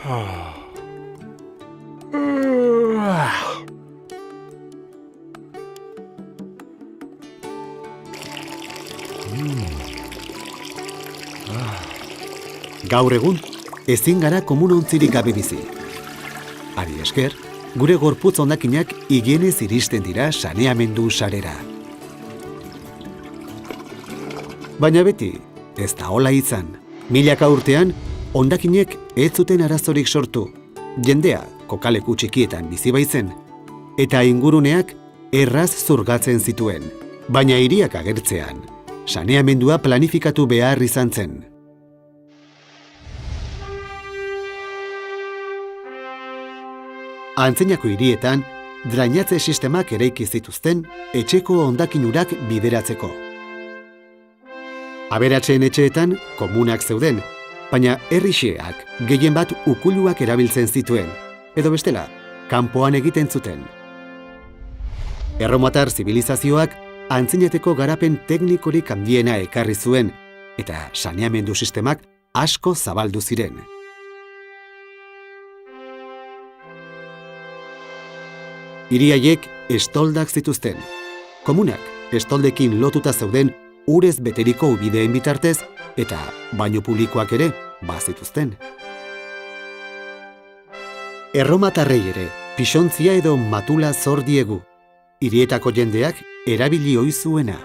Gaur egun, ezin gara komunontzirik gabe bizi. Hari esker, gure gorputz hondakinak higienez iristen dira saneamendu sarera. Baina beti, ez da hola izan. Milaka urtean, hondakinek ez zuten arazorik sortu. Jendea kokaleku txikietan bizi baitzen, eta inguruneak erraz zurgatzen zituen. Baina hiriak agertzean, saneamendua planifikatu behar izan zen. Antzeinako hirietan, drainatze sistemak eraiki zituzten etxeko hondakin urak bideratzeko. Aberatseen etxeetan komunak zeuden, baina herrixeak gehien bat ukuluak erabiltzen zituen, edo bestela, kanpoan egiten zuten. Erromatar zibilizazioak antzeinateko garapen teknikorik handiena ekarri zuen, eta saneamendu sistemak asko zabaldu ziren. Hiri haiek estoldak zituzten. Komunak estoldekin lotuta zeuden urez beteriko ubideen bitartez eta bainu publikoak ere bazituzten. Erromatarrei ere pixontzia edo matula zor diegu. Hirietako jendeak erabili ohi zuena.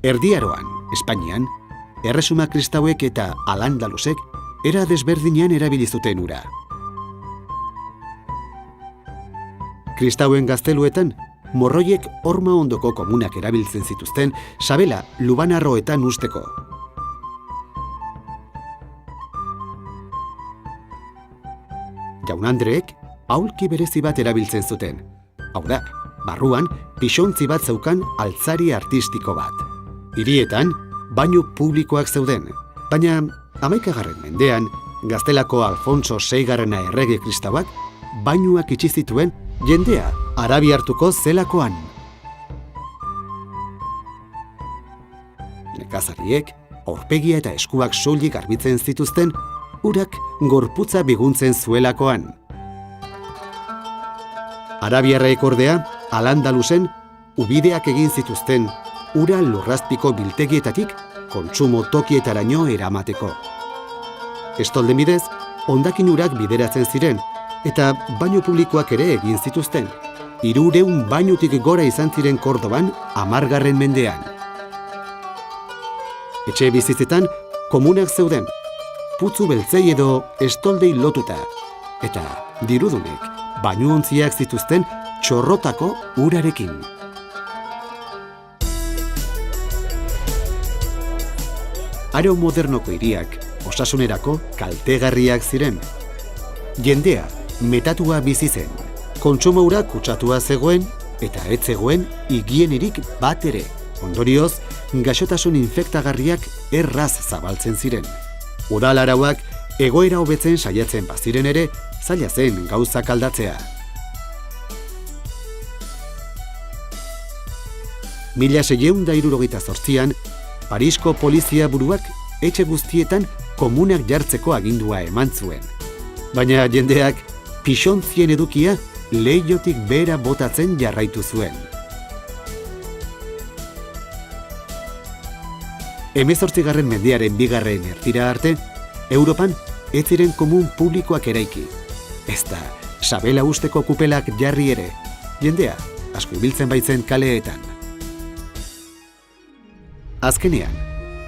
Erdi Aroan, Espainian, erresuma kristauek eta alandalusek era desberdinean erabili zuten ura. Kristauen gazteluetan, morroiek horma ondoko komunak erabiltzen zituzten sabela lubanarroetan usteko. Jaun-andreek aulki berezi bat erabiltzen zuten. Hau da, barruan pixontzi bat zeukan altzari artistiko bat. Hirietan, bainu publikoak zeuden, baina 11. mendean, Gaztelako Alfonso VI errege kristauak bainuak itxi zituen jendea arabiartuko zelakoan. Nekazariek, aurpegia eta eskuak soilik garbitzen zituzten, urak gorputza biguntzen zuelakoan. Arabiarraek ordea, Al-Andalusen, ubideak egin zituzten, ura lurrazpiko biltegietatik kontsumo tokietaraino eramateko. Estolden bidez, hondakin urak bideratzen ziren, eta bainu publikoak ere egin zituzten. 300 bainutik gora izan ziren Kordoban 10. mendean. Etxe bizitzetan komunak zeuden, putzu beltzei edo estoldei lotuta, eta dirudunek bainuontziak zituzten txorrotako urarekin. Aro modernoko hiriak osasunerako kaltegarriak ziren. Jendea metatua bizi zen, kontsumo ura kutsatua zegoen eta ez zegoen higienerik bat ere. Ondorioz, gaixotasun infektagarriak erraz zabaltzen ziren. Udal arauak egoera hobetzen saiatzen baziren ere, zaila zen gauzak aldatzea. 1678an, Parisko polizia buruak etxe guztietan komunak jartzeko agindua eman zuen. Baina jendeak pixontzien edukia leihotik behera botatzen jarraitu zuen. 18. mendearen 2. erdira arte, Europan ez ziren komun publikoak eraiki. Ez da, sabela usteko kupelak jarri ere, jendea asko ibiltzen baitzen kaleetan. Azkenean,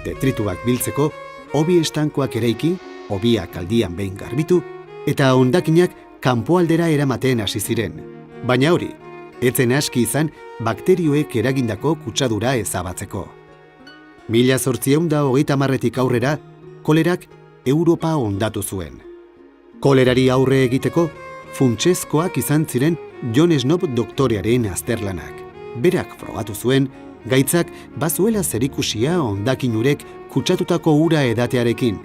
detrituak biltzeko, hobi estankoak eraiki, hobiak aldian behin garbitu, eta hondakinak kanpoaldera eramaten hasi ziren. Baina hori, ez zen aski izan bakterioek eragindako kutsadura ezabatzeko. 1830etik aurrera, kolerak Europa hondatu zuen. Kolerari aurre egiteko, funtsezkoak izan ziren John Snob doktorearen azterlanak. Berak frogatu zuen, gaitzak bazuela zerikusia hondakinurek kutsatutako ura edatearekin.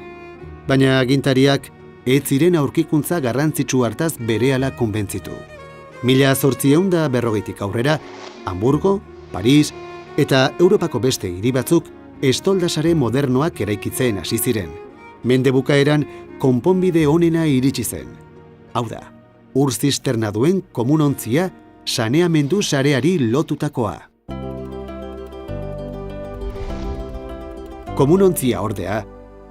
Baina agintariak ez ziren aurkikuntza garrantzitsu hartaz berehala konbentzitu. 1840etik aurrera, Hamburgo, Paris eta Europako beste hiri batzuk estoldasare modernoak eraikitzen hasi ziren. Mende bukaeran konponbide onena iritsi zen. Hau da, ur zisterna duen komunontzia saneamendu sareari lotutakoa. Komunontzia ordea,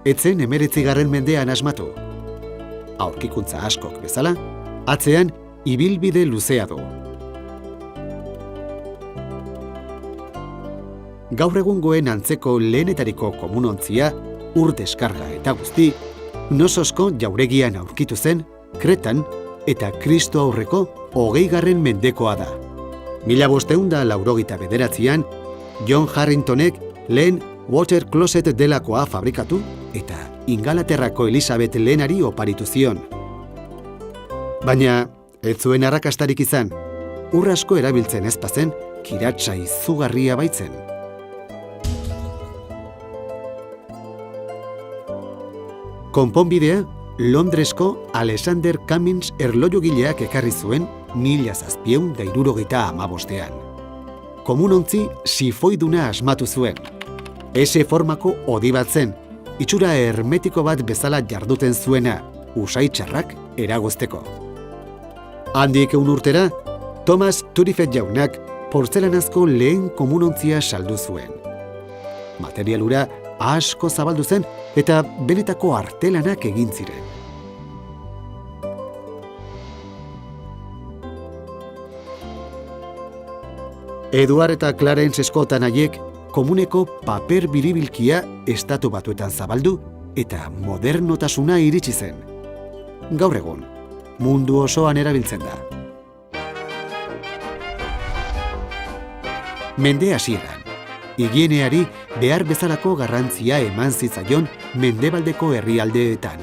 etzen 19. mendean asmatu. Aurkikuntza askok bezala, atzean ibilbide luzea du. Gaur egungoen antzeko lehenetariko komunontzia, ur deskarga eta guzti, Nososko jauregian aurkitu zen, Kretan eta Kristo aurreko 20. mendekoa da. 1589an, John Harringtonek lehen water closet delakoa fabrikatu eta Ingalaterrako Elisabet lehenari oparitu zion. Baina, ez zuen arrakastarik izan, ur asko erabiltzen ez bazen, kiratsa izugarria baitzen. Konponbidea, Londresko Alexander Cummins erlojugileak ekarri zuen 1775an. Komunontzi sifoiduna asmatu zuen. S formako hodi bat zen, itxura hermetiko bat bezala jarduten zuena, usaitxarrak eragozteko. Handik 1 urtera, Thomas Turifet jaunak portzelanazko lehen komunontzia saldu zuen. Materialura asko zabaldu zen eta benetako artelanak egin ziren. Eduard eta Clarence Scott anaiek komuneko paper biribilkia estatu batuetan zabaldu eta modernotasuna iritsi zen. Gaur egun, mundu osoan erabiltzen da. Mende hasieran, higieneari behar bezalako garrantzia eman zitzaion mendebaldeko herrialdeetan.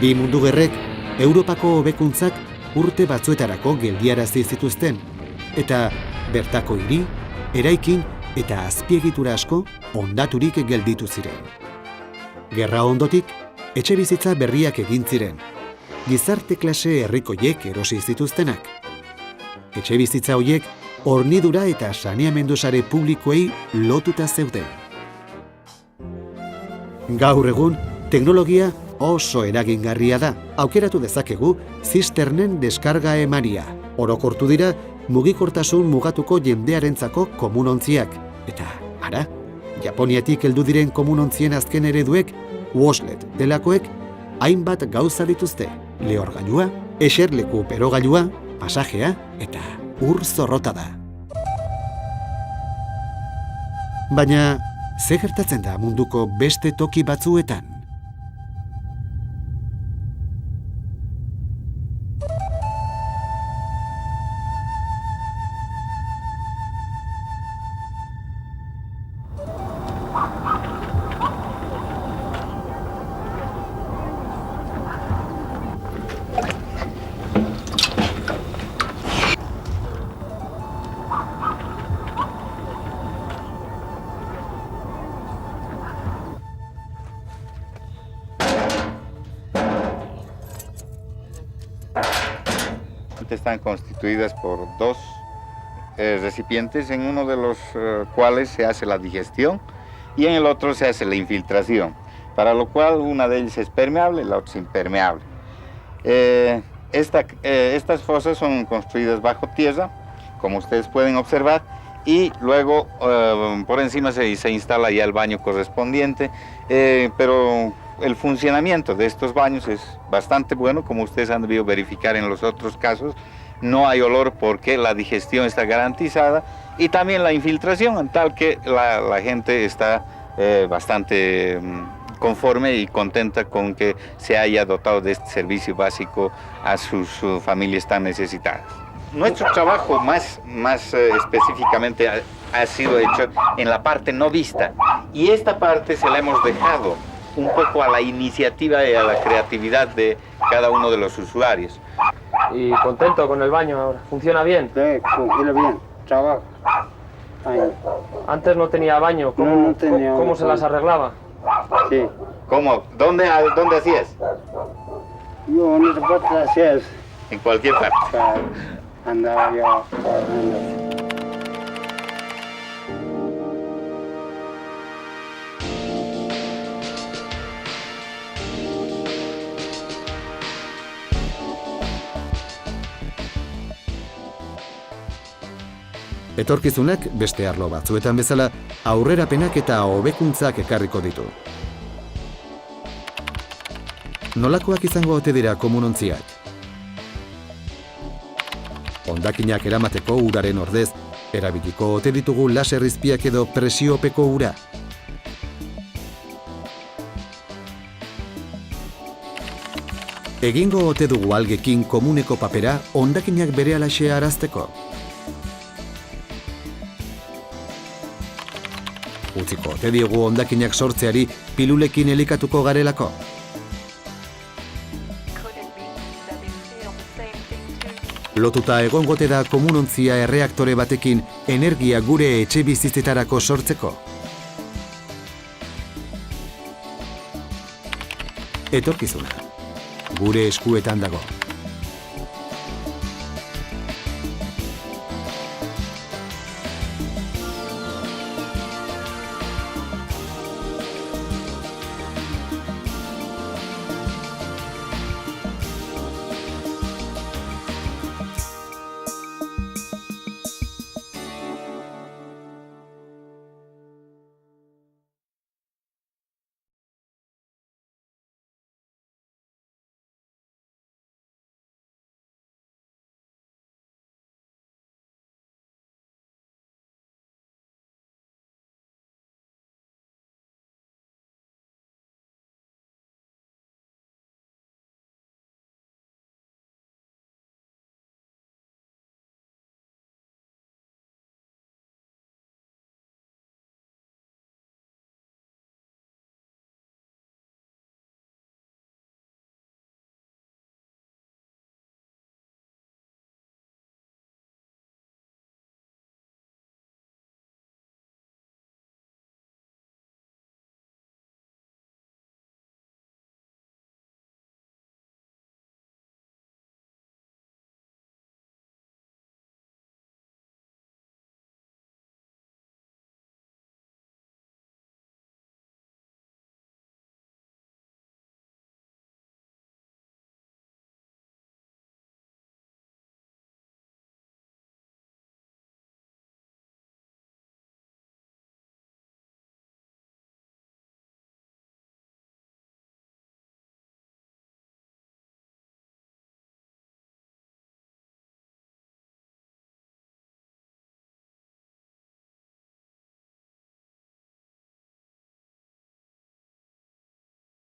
Bi mundu gerrek, Europako hobekuntzak urte batzuetarako geldiarazi zituzten, eta bertako hiri, eraikin eta azpiegitura asko hondaturik gelditu ziren. Gerra ondotik, etxebizitza berriak egin ziren, gizarte klase herrikoiek erosi zituztenak. Etxebizitza horiek hornidura eta saneamendu sare publikoei lotuta zeuden. Gaur egun, teknologia oso eragingarria da. Aukeratu dezakegu zisternen deskarga emaria. Orokortu dira mugikortasun mugatuko jendearentzako komunontziak. Eta, ara, Japoniatik heldu diren komunontzien azken ereduek, Washlet delakoek, hainbat gauza dituzte. Lehorgailua, eserleku berogailua, pasajea eta ur zorrota da. Baina, ze gertatzen da munduko beste toki batzuetan? Están constituidas por 2 recipientes, en uno de los cuales se hace la digestión y en el otro se hace la infiltración, para lo cual una de ellas es permeable y la otra es impermeable. Estas fosas son construidas bajo tierra, como ustedes pueden observar, y luego por encima se instala ya el baño correspondiente, pero el funcionamiento de estos baños es bastante bueno, como ustedes han debido verificar en los otros casos. No hay olor porque la digestión está garantizada y también la infiltración, en tal que la gente está bastante conforme y contenta con que se haya dotado de este servicio básico a sus familias tan necesitadas. Nuestro trabajo más específicamente ha sido hecho en la parte no vista, y esta parte se la hemos dejado un poco a la iniciativa y a la creatividad de cada uno de los usuarios. ¿Y contento con el baño ahora? ¿Funciona bien? Sí, funciona bien, trabaja. Antes no tenía baño, ¿cómo se las arreglaba? Sí. ¿Cómo? ¿Dónde hacías? Yo en esta parte hacía eso. En cualquier parte. andaba ya corriendo. Etorkizunak beste arlo batzuetan bezala aurrerapenak eta hobekuntzak ekarriko ditu. Nolakoak izango ote dira komunontziak? Hondakinak eramateko uraren ordez, erabiliko ote ditugu laser izpiak edo presiopeko ura? Egingo ote dugu algekin komuneko papera hondakinak berehalaxe arazteko? Utziko ote diegu hondakinak sortzeari pilulekin elikatuko garelako? Lotuta egongote da komunontzia erreaktore batekin energia gure etxe bizitzetarako sortzeko? Etorkizuna, gure eskuetan dago.